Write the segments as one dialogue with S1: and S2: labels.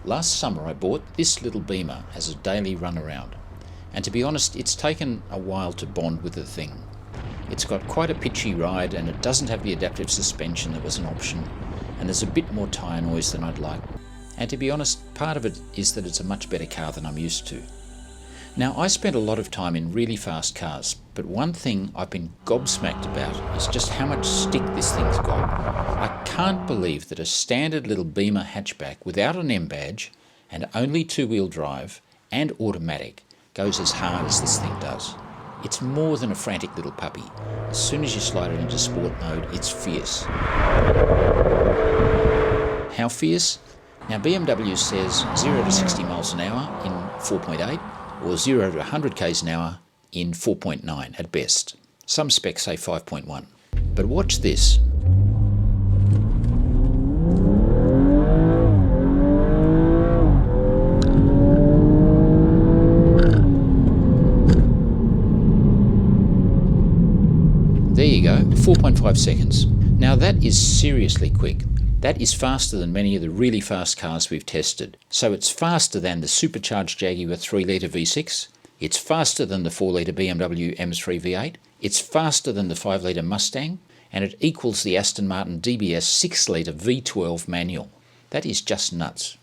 S1: Last summer I bought this little Beamer as a daily run around, and to be honest, it's taken a while to bond with the thing. It's got quite a pitchy ride, and it doesn't have the adaptive suspension that was an option, and there's a bit more tyre noise than I'd like. And to be honest, part of it is that it's a much better car than I'm used to. Now, I spent a lot of time in really fast cars, but one thing I've been gobsmacked about is just how much stick this thing's got. I can't believe that a standard little Beamer hatchback without an M badge and only two-wheel drive and automatic goes as hard as this thing does. It's more than a frantic little puppy. As soon as you slide it into sport mode, it's fierce. How fierce? Now, BMW says 0 to 60 miles an hour in 4.8 or 0 to 100 k's an hour in 4.9 at best. Some specs say 5.1. But watch this. There you go, 4.5 seconds. Now that is seriously quick. That is faster than many of the really fast cars we've tested. So it's faster than the supercharged Jaguar 3-litre V6, it's faster than the 4-litre BMW M135i, it's faster than the 5-litre Mustang, and it equals the Aston Martin DBS 6-litre V12 manual. That is just nuts.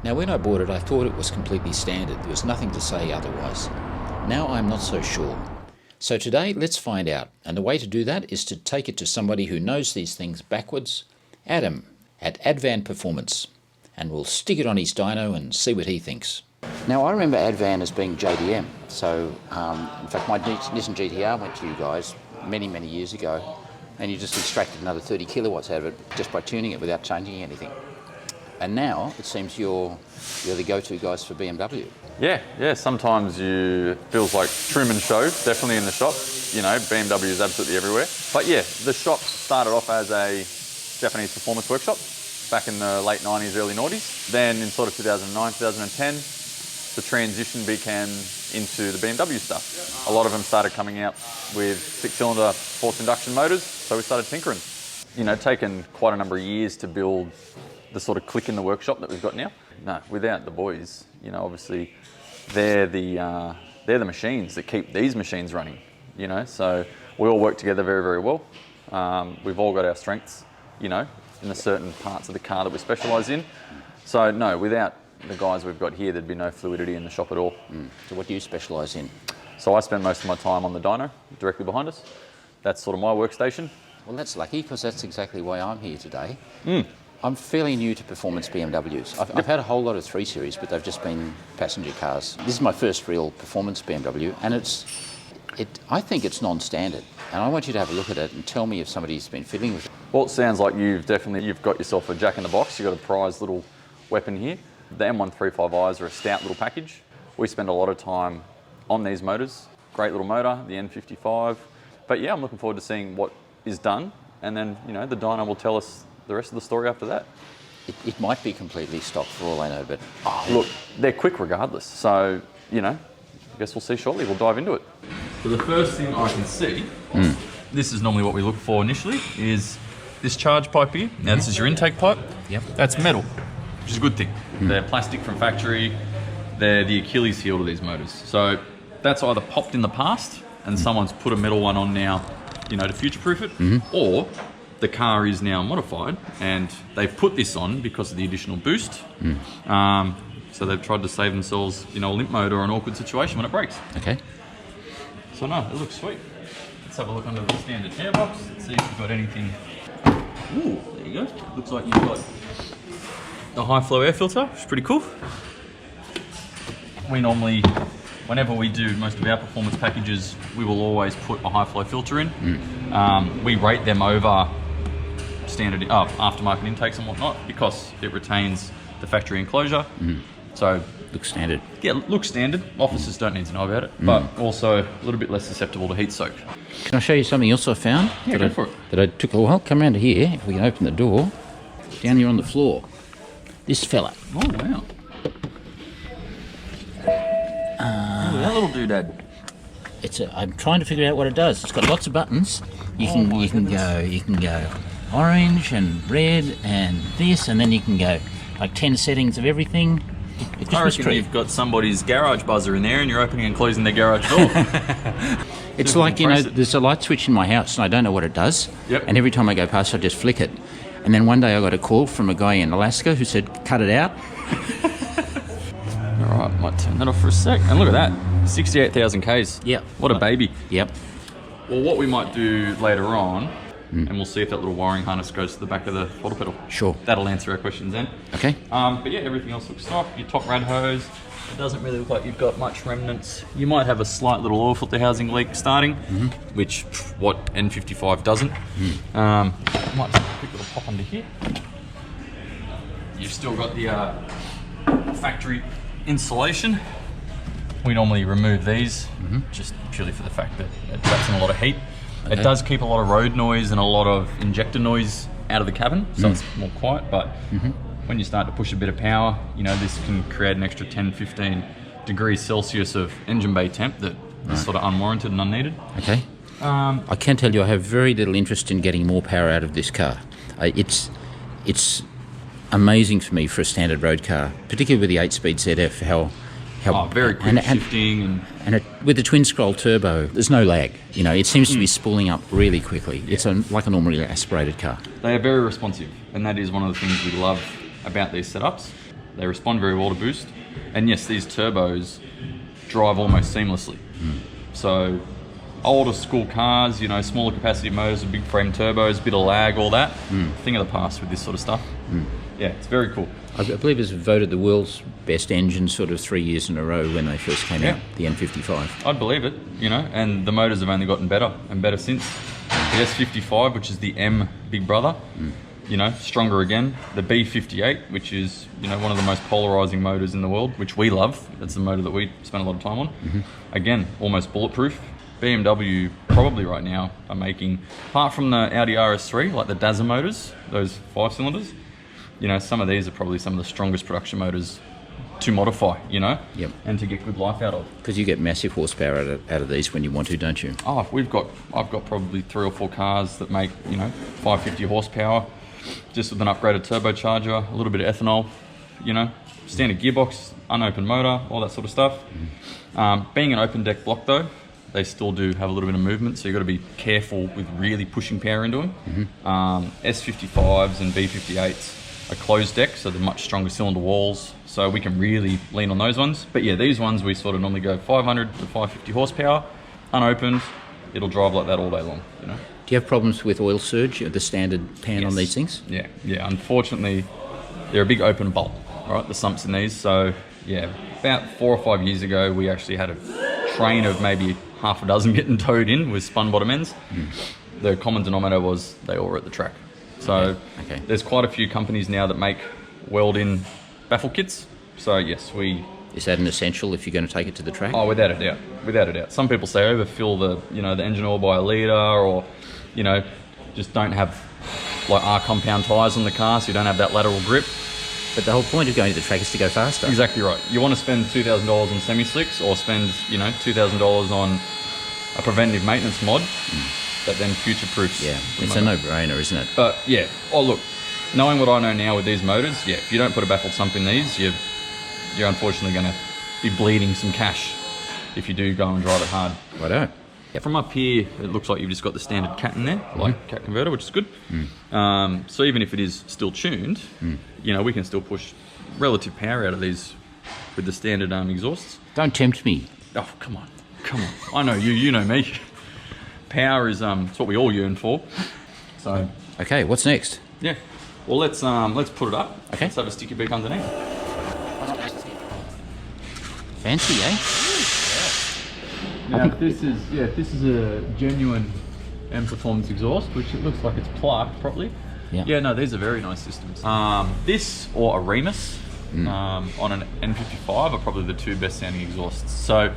S1: Now when I bought it, I thought it was completely standard. There was nothing to say otherwise. Now I'm not so sure. So today, let's find out. And the way to do that is to take it to somebody who knows these things backwards, Adam at Advan Performance, and we'll stick it on his dyno and see what he thinks. Now, I remember Advan as being JDM, so in fact my Nissan GTR went to you guys many years ago, and you just extracted another 30 kilowatts out of it just by tuning it without changing anything. And now it seems you're the go-to guys for BMW.
S2: Yeah, sometimes it feels like Truman Show, definitely in the shop. You know, BMW is absolutely everywhere. But yeah, the shop started off as a Japanese performance workshop back in the late 90s, early noughties. Then in sort of 2009, 2010, the transition began into the BMW stuff. A lot of them started coming out with 6-cylinder forced induction motors, so we started tinkering. You know, taken quite a number of years to build the sort of click in the workshop that we've got now. No, without the boys, you know, obviously they're the machines that keep these machines running, you know, so we all work together very well. We've all got our strengths, you know, in the certain parts of the car that we specialise in. So no, without the guys we've got here, there'd be no fluidity in the shop at all.
S1: So what do you specialise in?
S2: So I spend most of my time on the dyno, directly behind us. That's sort of my workstation.
S1: Well, that's lucky, because that's exactly why I'm here today. I'm fairly new to performance BMWs. I've had a whole lot of 3 Series, but they've just been passenger cars. This is my first real performance BMW, and I think it's non-standard. And I want you to have a look at it and tell me if somebody's been fiddling with it.
S2: Well, it sounds like you've got yourself a jack in the box. You've got a prized little weapon here. The M135i's are a stout little package. We spend a lot of time on these motors. Great little motor, the N55. But yeah, I'm looking forward to seeing what is done, and then, you know, the dyno will tell us the rest of the story after that.
S1: It might be completely stock for all I know, but...
S2: Look, they're quick regardless, so, you know, I guess we'll see shortly. We'll dive into it. So the first thing I can see, this is normally what we look for initially, is this charge pipe here. Now this is your intake pipe.
S1: Yep.
S2: That's metal, which is a good thing. They're plastic from factory. They're the Achilles heel to these motors. So that's either popped in the past and someone's put a metal one on now, you know, to future-proof it, or the car is now modified and they've put this on because of the additional boost. So they've tried to save themselves, you know, a limp motor or an awkward situation when it breaks.
S1: Okay.
S2: So no, it looks sweet. Let's have a look under the standard airbox. Let's see if we've got anything. Ooh, there you go. Looks like you've got the high flow air filter, which is pretty cool. We normally, whenever we do most of our performance packages, we will always put a high flow filter in. We rate them over standard aftermarket intakes and whatnot because it retains the factory enclosure. So
S1: looks standard.
S2: Yeah, looks standard. Officers don't need to know about it, but also a little bit less susceptible to heat soak.
S1: Can I show you something else I found?
S2: Yeah, go for it.
S1: That I took a while. Come around to here, if we can open the door. Down here on the floor. This fella.
S2: Oh, wow. That little doodad.
S1: I'm trying to figure out what it does. It's got lots of buttons. You can go orange and red and this, and then you can go like 10 settings of everything.
S2: I reckon you've got somebody's garage buzzer in there and you're opening and closing their garage door.
S1: It's like, there's a light switch in my house and I don't know what it does.
S2: Yep.
S1: And every time I go past, I just flick it. And then one day I got a call from a guy in Alaska who said, cut it out.
S2: All right, might turn that off for a sec. And look at that, 68,000 Ks.
S1: Yep.
S2: What a baby.
S1: Yep.
S2: Well, what we might do later on, and we'll see if that little wiring harness goes to the back of the throttle pedal.
S1: Sure.
S2: That'll answer our questions then.
S1: Okay.
S2: But yeah, everything else looks stock. Your top rad hose, it doesn't really look like you've got much remnants. You might have a slight little oil filter housing leak starting, which what N55 doesn't. Might take a quick little pop under here. You've still got the factory insulation. We normally remove these just purely for the fact that it traps in a lot of heat. Okay. It does keep a lot of road noise and a lot of injector noise out of the cabin, so it's more quiet, but when you start to push a bit of power, this can create an extra 10-15 degrees Celsius of engine bay temp that is sort of unwarranted and unneeded.
S1: Okay. I can tell you I have very little interest in getting more power out of this car. It's amazing for me for a standard road car, particularly with the 8-speed ZF, how
S2: very quick shifting
S1: and with the twin scroll turbo, there's no lag. It seems to be spooling up really quickly. Yeah. It's like a normally aspirated car.
S2: They are very responsive, and that is one of the things we love about these setups. They respond very well to boost, and yes, these turbos drive almost seamlessly. So older school cars, smaller capacity motors with big frame turbos, bit of lag, all that, thing of the past with this sort of stuff. Yeah, it's very cool.
S1: I believe it's voted the world's best engine sort of 3 years in a row when they first came out, the M55.
S2: I'd believe it, and the motors have only gotten better and better since. The S55, which is the M big brother, stronger again. The B58, which is, one of the most polarizing motors in the world, which we love. That's the motor that we spend a lot of time on. Again, almost bulletproof. BMW probably right now are making, apart from the Audi RS3, like the Daza motors, those 5-cylinders, some of these are probably some of the strongest production motors to modify, and to get good life out of.
S1: Because you get massive horsepower out of these when you want to, don't you?
S2: Oh, I've got probably 3 or 4 cars that make, 550 horsepower, just with an upgraded turbocharger, a little bit of ethanol, standard gearbox, unopened motor, all that sort of stuff. Being an open deck block though, they still do have a little bit of movement, so you've got to be careful with really pushing power into them. S55s and B58s are closed deck, so they're much stronger cylinder walls, so we can really lean on those ones. But yeah, these ones we sort of normally go 500 to 550 horsepower, unopened, it'll drive like that all day long.
S1: Do you have problems with oil surge, the standard pan on these things?
S2: Yeah, unfortunately, they're a big open bolt, right, the sumps in these. So yeah, about 4 or 5 years ago, we actually had a train of maybe half a dozen getting towed in with spun bottom ends. The common denominator was they all were at the track. So there's quite a few companies now that make weld-in baffle kits. So yes,
S1: Is that an essential if you're going to take it to the track?
S2: Oh, without a doubt. Some people say overfill the engine oil by a litre, or just don't have like R compound tyres on the car, so you don't have that lateral grip.
S1: But the whole point of going to the track is to go faster.
S2: Exactly right. You want to spend $2,000 on semi-slicks, or spend $2,000 on a preventative maintenance mod that then future-proofs.
S1: Yeah, it's a no-brainer, isn't it?
S2: But yeah, look, knowing what I know now with these motors, if you don't put a baffled sump in these, you're unfortunately going to be bleeding some cash if you do go and drive it hard.
S1: Righto.
S2: From up here, it looks like you've just got the standard cat in there, like cat converter, which is good. So even if it is still tuned, we can still push relative power out of these with the standard exhausts.
S1: Don't tempt me.
S2: Oh, come on. I know you know me. Power is it's what we all yearn for. So
S1: okay, what's next?
S2: Yeah. Well, let's put it up.
S1: Okay.
S2: Let's have a sticky beak underneath.
S1: Fancy, eh?
S2: Now, if this is a genuine M Performance exhaust, which it looks like it's plaqued properly. Yeah, no, these are very nice systems. This or a Remus on an N55 are probably the 2 best sounding exhausts. So,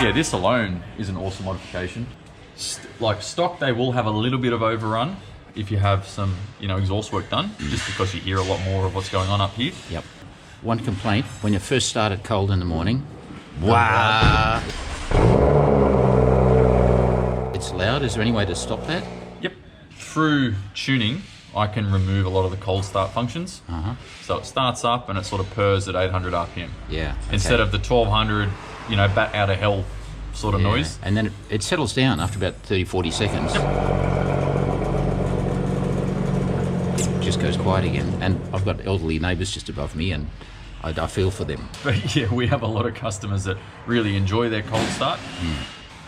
S2: yeah, this alone is an awesome modification. Like stock, they will have a little bit of overrun if you have some, exhaust work done, just because you hear a lot more of what's going on up here.
S1: Yep. One complaint, when you first start it cold in the morning, wow. It's loud. Is there any way to stop that?
S2: Yep. Through tuning, I can remove a lot of the cold start functions. So it starts up and it sort of purrs at 800 RPM.
S1: Yeah. Okay.
S2: Instead of the 1200, you know, bat out of hell sort of noise.
S1: And then it settles down after about 30, 40 seconds. It just goes quiet again. And I've got elderly neighbours just above me, and I feel for them.
S2: But yeah, we have a lot of customers that really enjoy their cold start.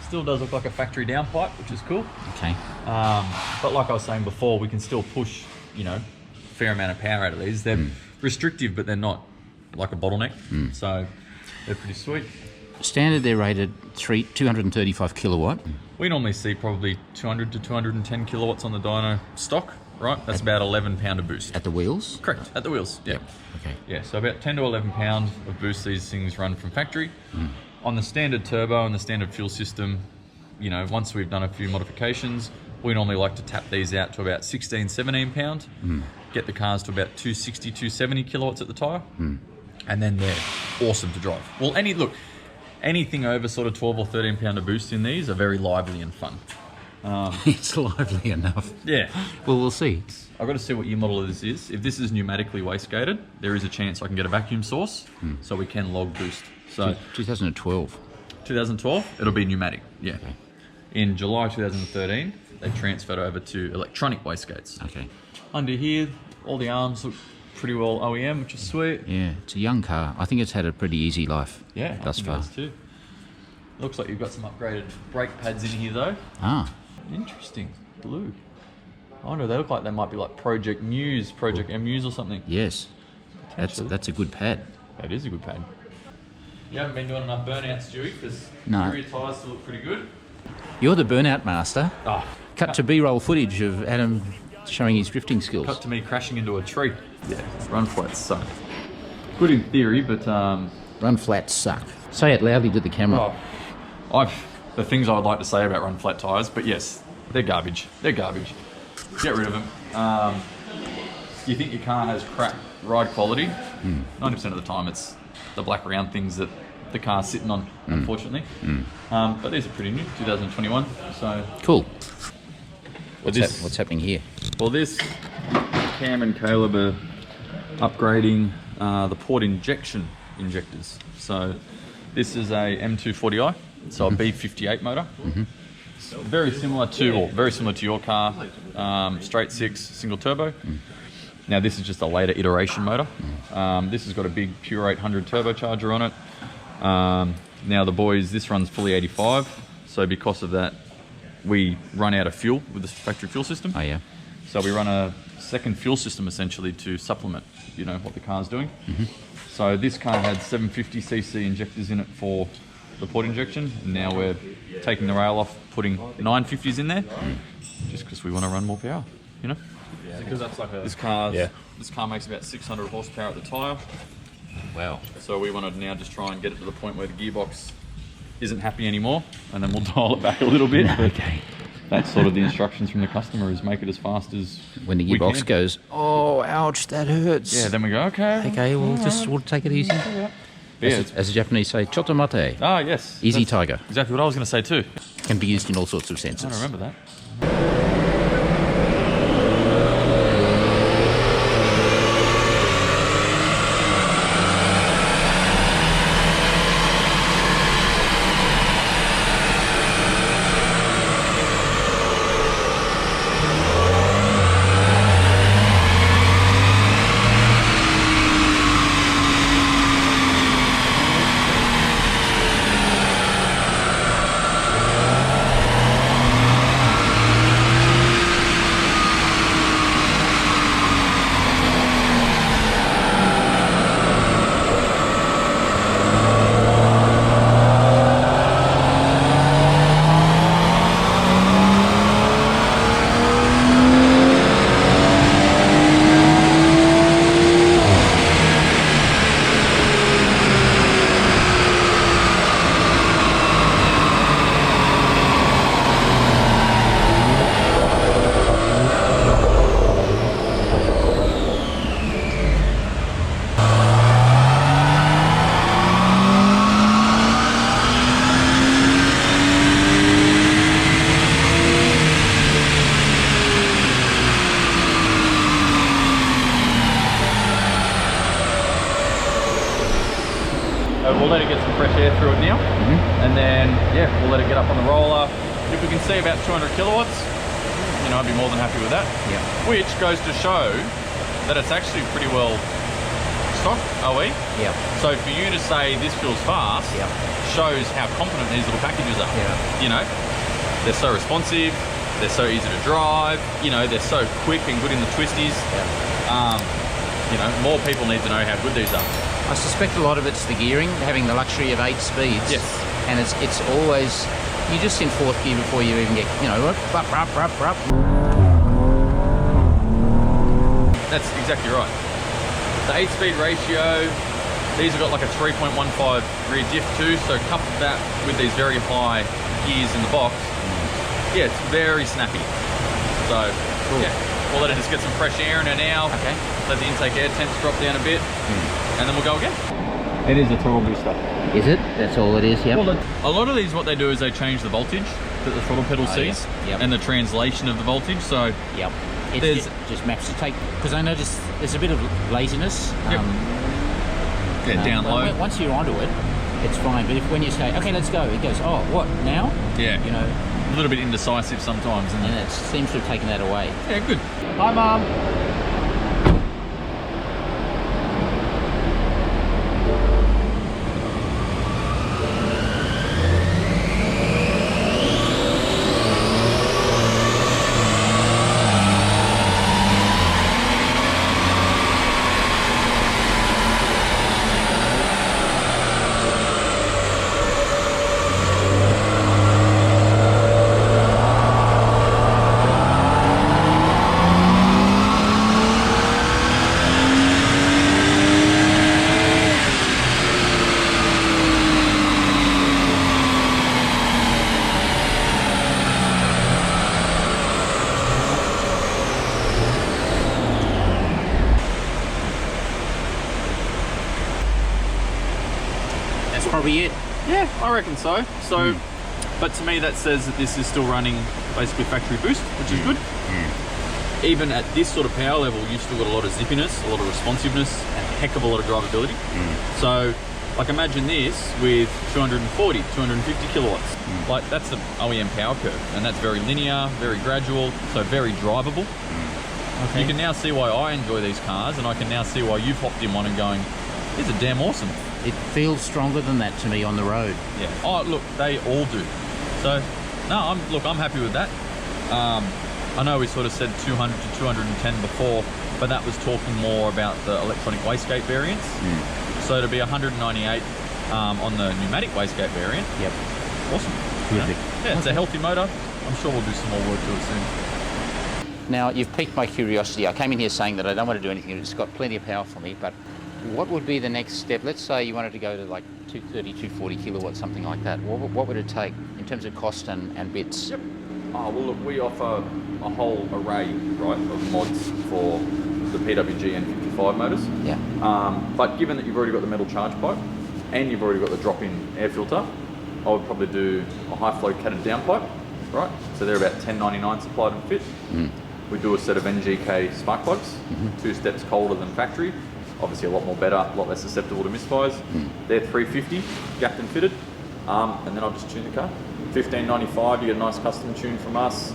S2: Still does look like a factory downpipe, which is cool.
S1: Okay.
S2: But like I was saying before, we can still push, you know, a fair amount of power out of these. They're restrictive, but they're not like a bottleneck. So they're pretty sweet.
S1: Standard, they're rated 235 kilowatt.
S2: We normally see probably 200 to 210 kilowatts on the dyno stock, right? That's about 11 pound of boost.
S1: At the wheels?
S2: Correct, at the wheels, yeah.
S1: Okay.
S2: Yeah, so about 10 to 11 pounds of boost these things run from factory. On the standard turbo and the standard fuel system, you know, once we've done a few modifications, we normally like to tap these out to about 16, 17 pounds, get the cars to about 260, 270 kilowatts at the tyre, and then they're awesome to drive. Well, anything over sort of 12 or 13 pound of boost in these are very lively and fun.
S1: It's lively enough.
S2: Yeah.
S1: Well, we'll see.
S2: I've got to see what year model this is. If this is pneumatically wastegated, there is a chance I can get a vacuum source, so we can log boost. So
S1: 2012.
S2: 2012, it'll be pneumatic, yeah. Okay. In July 2013, they transferred over to electronic wastegates.
S1: Okay.
S2: Under here, all the arms look pretty well OEM, which is sweet.
S1: Yeah, it's a young car. I think it's had a pretty easy life thus far.
S2: It does too. Looks like you've got some upgraded brake pads in here though.
S1: Ah.
S2: Interesting. Blue. I wonder, they look like they might be like Project Muse or something.
S1: Yes. That's a good pad.
S2: That is a good pad. You haven't been doing enough burnouts, Stewie, because
S1: no.
S2: your tyres still look pretty good.
S1: You're the burnout master.
S2: Oh,
S1: Cut to B-roll footage of Adam showing his drifting skills.
S2: Cut to me crashing into a tree. Yeah, run flats suck. Good in theory, but...
S1: Run flats suck. Say it loudly to the camera.
S2: The things I would like to say about run flat tyres, but yes, they're garbage. They're garbage. Get rid of them. You think your car has crap ride quality? 90% of the time it's the black round things that the car's sitting on, unfortunately. But these are pretty new, 2021. So
S1: cool. What's happening here?
S2: Well, this Cam and Caleb are upgrading the port injectors. So this is a M240i, so a B58 motor. So very similar to your car, straight six single turbo. Now this is just a later iteration motor. This has got a big Pure 800 turbocharger on it. Now the boys, this runs fully 85, so because of that, we run out of fuel with the factory fuel system.
S1: Oh yeah.
S2: So we run a second fuel system essentially to supplement, you know, what the car's doing. So this car had 750cc injectors in it for the port injection, and now we're taking the rail off, putting 950s in there, just because we want to run more power, you know. Because that's like this car makes about 600 horsepower at the tyre.
S1: Wow.
S2: So we want to now just try and get it to the point where the gearbox isn't happy anymore, and then we'll dial it back a little bit.
S1: Okay.
S2: That's sort of the instructions from the customer, is make it as fast as
S1: when the gearbox goes, oh, ouch, that hurts.
S2: Yeah, then we go, okay,
S1: we'll take it easy. As the Japanese say, chotomate.
S2: Ah, yes.
S1: Easy tiger.
S2: Exactly what I was going to say too.
S1: Can be used in all sorts of senses.
S2: I remember that. we'll let it get some fresh air through it now. And then, yeah, we'll let it get up on the roller. If we can see about 200 kilowatts, you know, I'd be more than happy with that.
S1: Yeah.
S2: Which goes to show that it's actually pretty well stocked OE.
S1: Yeah.
S2: So for you to say this feels fast, shows how confident these little packages are.
S1: Yeah.
S2: You know, they're so responsive, they're so easy to drive, you know, they're so quick and good in the twisties.
S1: Yeah.
S2: You know, more people need to know how good these are.
S1: I suspect a lot of it's the gearing, having the luxury of 8 speeds.
S2: Yes.
S1: And it's always, you're just in 4th gear before you even get, you know, up.
S2: That's exactly right. The 8-speed ratio, these have got like a 3.15 rear diff too, so couple that with these very high gears in the box, yeah, it's very snappy. So, cool. Yeah, we'll let it just get some fresh air in it now.
S1: Okay.
S2: Let the intake air temps drop down a bit, and then we'll go again. It is a throttle booster.
S1: Is it? That's all it is, yeah.
S2: Well, a lot of these, what they do is they change the voltage that the throttle pedal sees, and the translation of the voltage. So,
S1: It just maps to take, because I noticed there's a bit of laziness.
S2: Down low.
S1: Once you're onto it, it's fine. But when you say, okay, let's go, it goes, oh, what, now?
S2: Yeah.
S1: You know.
S2: A little bit indecisive sometimes.
S1: And it seems to have taken that away.
S2: Yeah, good. Hi, Mum.
S1: Probably it.
S2: Yeah, I reckon so. So, but to me that says that this is still running basically factory boost, which is good. Even at this sort of power level, you've still got a lot of zippiness, a lot of responsiveness, and a heck of a lot of drivability. So, like imagine this with 240, 250 kilowatts. Like that's the OEM power curve, and that's very linear, very gradual, so very drivable. You can now see why I enjoy these cars, and I can now see why you've hopped in one and going, these are damn awesome.
S1: It feels stronger than that to me on the road.
S2: Yeah. Oh, look, they all do. So, no, I'm happy with that. I know we sort of said 200 to 210 before, but that was talking more about the electronic wastegate variants. So to be 198 on the pneumatic wastegate variant, awesome. Yeah, it's a healthy motor. I'm sure we'll do some more work to it soon.
S1: Now, you've piqued my curiosity. I came in here saying that I don't want to do anything. It's got plenty of power for me, but what would be the next step? Let's say you wanted to go to like 230, 240 kilowatts, something like that. What would it take in terms of cost and bits?
S2: Oh, well, look, we offer a whole array, right, of mods for the PWG M55 motors. But given that you've already got the metal charge pipe and you've already got the drop-in air filter, I would probably do a high-flow catted down pipe, right? So they're about $10.99 supplied and fit. We do a set of NGK spark plugs, 2 steps colder than factory. Obviously a lot more better, a lot less susceptible to misfires. They're $350, gapped and fitted. And then I'll just tune the car. $15.95, you get a nice custom tune from us.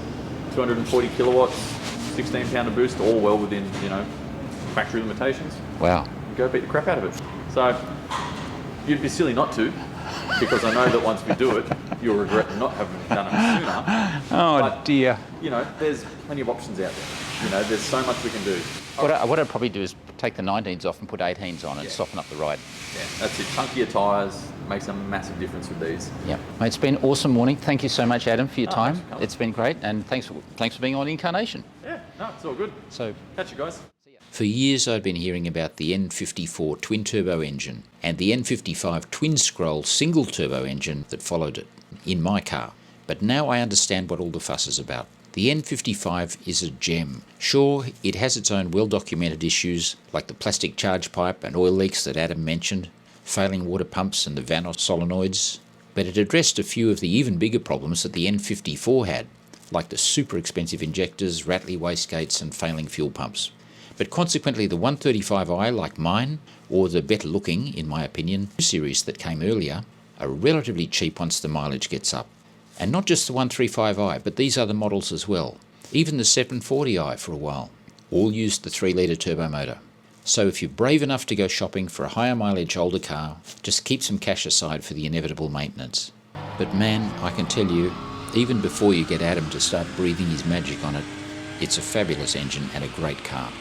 S2: 240 kilowatts, 16 pounder boost, all well within, you know, factory limitations.
S1: Wow.
S2: You go beat the crap out of it. So you'd be silly not to, because I know that once we do it, you'll regret not having done it sooner.
S1: But, dear.
S2: You know, there's plenty of options out there. You know, there's so much we can do.
S1: What I'd probably do is take the 19s off and put 18s on and soften up the ride.
S2: Yeah, that's it. Chunkier tyres makes a massive difference with these.
S1: Yeah, mate, it's been an awesome morning. Thank you so much, Adam, for your time. It's been great, and thanks for being on inCARnation.
S2: Yeah, no, it's all good.
S1: So,
S2: catch you guys.
S1: For years, I'd been hearing about the N54 twin-turbo engine and the N55 twin-scroll single-turbo engine that followed it in my car. But now I understand what all the fuss is about. The N55 is a gem. Sure, it has its own well-documented issues, like the plastic charge pipe and oil leaks that Adam mentioned, failing water pumps and the Vanos solenoids, but it addressed a few of the even bigger problems that the N54 had, like the super expensive injectors, rattly wastegates and failing fuel pumps. But consequently, the 135i, like mine, or the better looking, in my opinion, series that came earlier, are relatively cheap once the mileage gets up. And not just the 135i, but these other models as well. Even the 740i for a while. All used the 3-litre turbo motor. So if you're brave enough to go shopping for a higher mileage older car, just keep some cash aside for the inevitable maintenance. But man, I can tell you, even before you get Adam to start breathing his magic on it, it's a fabulous engine and a great car.